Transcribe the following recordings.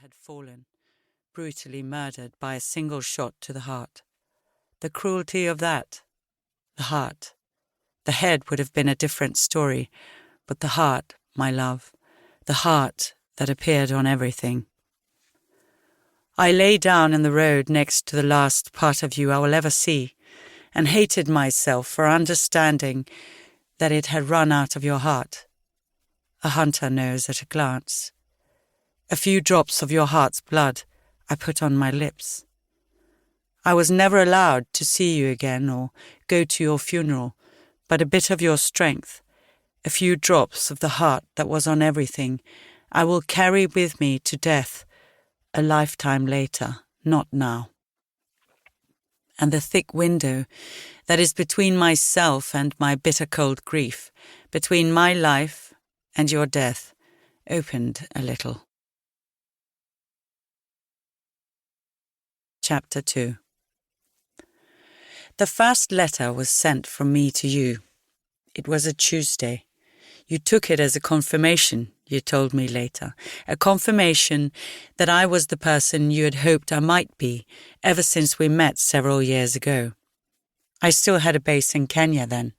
had fallen, brutally murdered by a single shot to the heart. The cruelty of that. The heart. The head would have been a different story, but the heart, my love, the heart that appeared on everything. I lay down in the road next to the last part of you I will ever see, and hated myself for understanding that it had run out of your heart. A hunter knows at a glance. A few drops of your heart's blood I put on my lips. I was never allowed to see you again or go to your funeral, but a bit of your strength, a few drops of the heart that was on everything, I will carry with me to death, a lifetime later, not now. And the thick window that is between myself and my bitter cold grief, between my life and your death, opened a little. Chapter 2. The first letter was sent from me to you. It was a Tuesday. You took it as a confirmation, you told me later, a confirmation that I was the person you had hoped I might be ever since we met several years ago. I still had a base in Kenya then.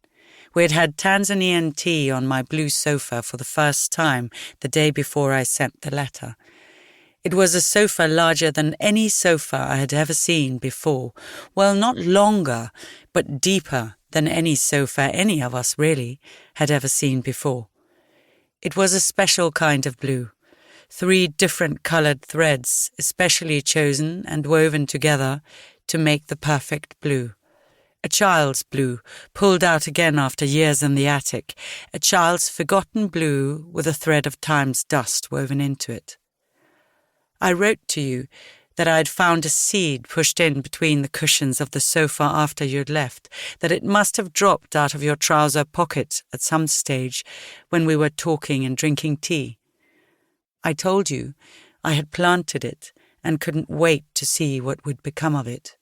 We had had Tanzanian tea on my blue sofa for the first time the day before I sent the letter. It was a sofa larger than any sofa I had ever seen before. Well, not longer, but deeper than any sofa any of us really had ever seen before. It was a special kind of blue. 3 different coloured threads, especially chosen and woven together to make the perfect blue. A child's blue, pulled out again after years in the attic. A child's forgotten blue with a thread of time's dust woven into it. I wrote to you that I had found a seed pushed in between the cushions of the sofa after you had left, that it must have dropped out of your trouser pocket at some stage when we were talking and drinking tea. I told you I had planted it and couldn't wait to see what would become of it.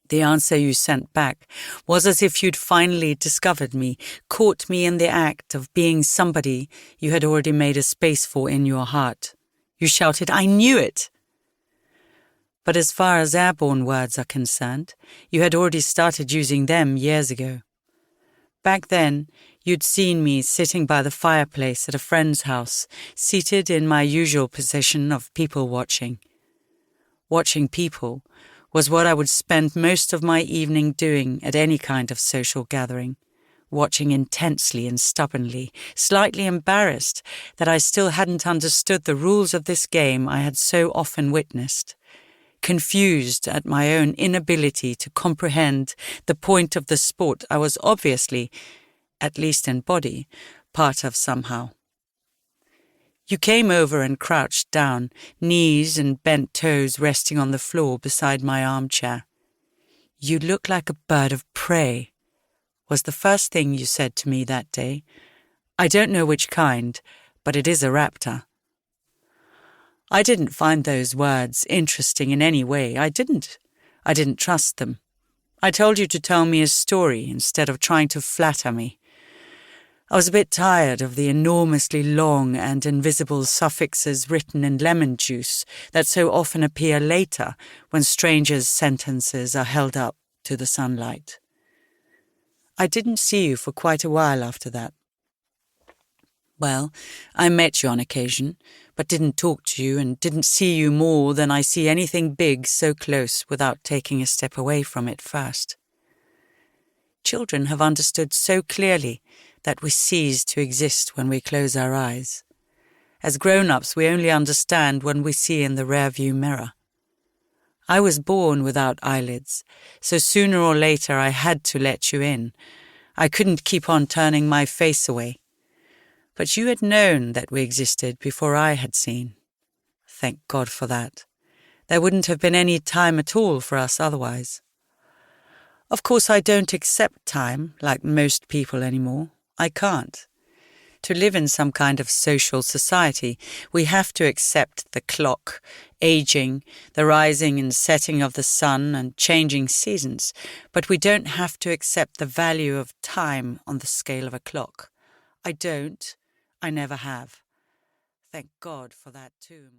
The answer you sent back was as if you'd finally discovered me, caught me in the act of being somebody you had already made a space for in your heart. You shouted, "I knew it!" But as far as airborne words are concerned, you had already started using them years ago. Back then, you'd seen me sitting by the fireplace at a friend's house, seated in my usual position of people watching. Watching people was what I would spend most of my evening doing at any kind of social gathering. Watching intensely and stubbornly, slightly embarrassed that I still hadn't understood the rules of this game I had so often witnessed, confused at my own inability to comprehend the point of the sport I was obviously, at least in body, part of somehow. You came over and crouched down, knees and bent toes resting on the floor beside my armchair. "You look like a bird of prey," was the first thing you said to me that day. I don't know which kind, but it is a raptor. I didn't find those words interesting in any way. I didn't trust them. I told you to tell me a story instead of trying to flatter me. I was a bit tired of the enormously long and invisible suffixes written in lemon juice that so often appear later when strangers' sentences are held up to the sunlight. I didn't see you for quite a while after that. Well, I met you on occasion, but didn't talk to you and didn't see you more than I see anything big so close without taking a step away from it first. Children have understood so clearly that we cease to exist when we close our eyes. As grown-ups, we only understand when we see in the rearview mirror. I was born without eyelids, so sooner or later I had to let you in. I couldn't keep on turning my face away. But you had known that we existed before I had seen. Thank God for that. There wouldn't have been any time at all for us otherwise. Of course, I don't accept time like most people anymore. I can't. To live in some kind of social society, we have to accept the clock, aging, the rising and setting of the sun and changing seasons, but we don't have to accept the value of time on the scale of a clock. I don't. I never have. Thank God for that too.